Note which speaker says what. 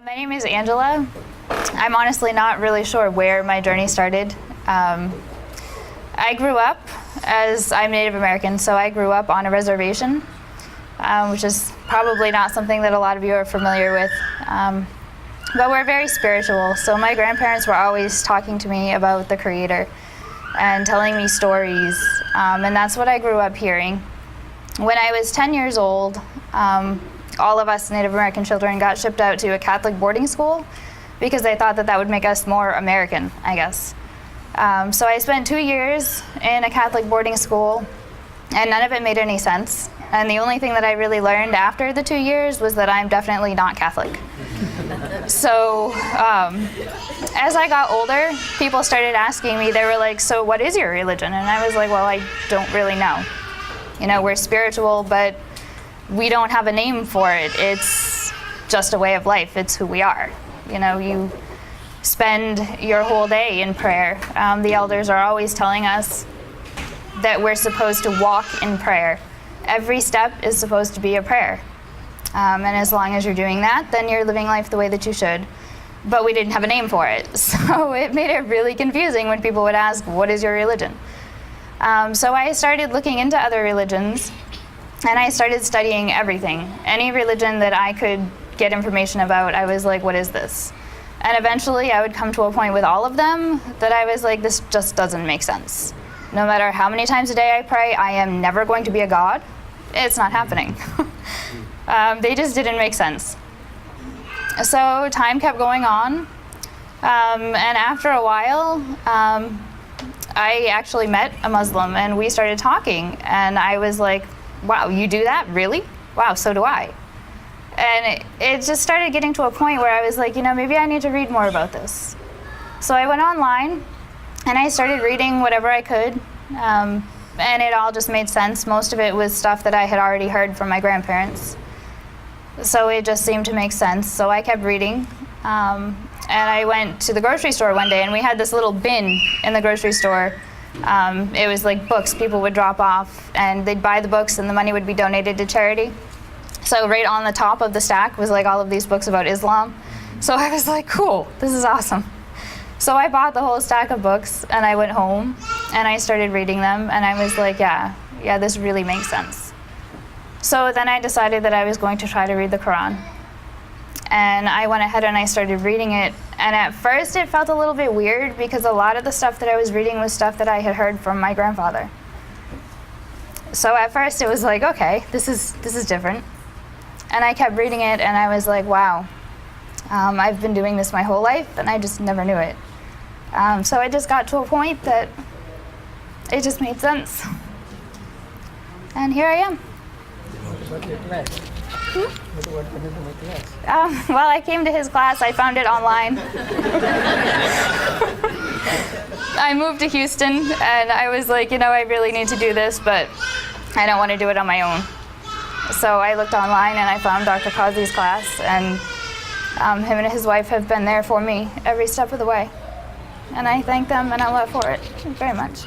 Speaker 1: My name is Angela. I'm honestly not really sure where my journey started. I grew up as I'm Native American, so I grew up on a reservation, which is probably not something that a lot of you are familiar with. But we're very spiritual, so my grandparents were always talking to me about the Creator and telling me stories, and that's what I grew up hearing. When I was 10 years old, all of us Native American children got shipped out to a Catholic boarding school because they thought that that would make us more American, I guess. So I spent 2 years in a Catholic boarding school, and none of it made any sense. And the only thing that I really learned after the 2 years was that I'm definitely not Catholic. So as I got older, people started asking me, they were like, so what is your religion? And I was like, well, I don't really know. You know, we're spiritual, but we don't have a name for it. It's just a way of life. It's who we are. You know, you spend your whole day in prayer. The elders are always telling us that we're supposed to walk in prayer. Every step is supposed to be a prayer. And as long as you're doing that, then you're living life the way that you should. But we didn't have a name for it. So it made it really confusing when people would ask, what is your religion? So I started looking into other religions, and I started studying everything. Any religion that I could get information about, I was like, what is this? And eventually I would come to a point with all of them that I was like, this just doesn't make sense. No matter how many times a day I pray, I am never going to be a god. It's not happening. They just didn't make sense. So time kept going on, and after a while, I actually met a Muslim, and we started talking, and I was like, wow, you do that? Really? Wow, so do I. And it just started getting to a point where I was like, you know, maybe I need to read more about this. So I went online, and I started reading whatever I could, and it all just made sense. Most of it was stuff that I had already heard from my grandparents. So it just seemed to make sense. So I kept reading, and I went to the grocery store one day, and we had this little bin in the grocery store. It was like books people would drop off, and they'd buy the books, and the money would be donated to charity. So right on the top of the stack was like all of these books about Islam. So I was like, cool, this is awesome. So I bought the whole stack of books, and I went home, and I started reading them, and I was like, yeah, this really makes sense. So then I decided that I was going to try to read the Quran. And I went ahead and I started reading it. And at first it felt a little bit weird because a lot of the stuff that I was reading was stuff that I had heard from my grandfather. So at first it was like, okay, this is different. And I kept reading it, and I was like, wow, I've been doing this my whole life, and I just never knew it. So I just got to a point that it just made sense. And here I am. Well, I came to his class. I found it online. I moved to Houston, and I was like, you know, I really need to do this, but I don't want to do it on my own. So I looked online, and I found Dr. Kazi's class, and him and his wife have been there for me every step of the way. And I thank them and Allah for it very much.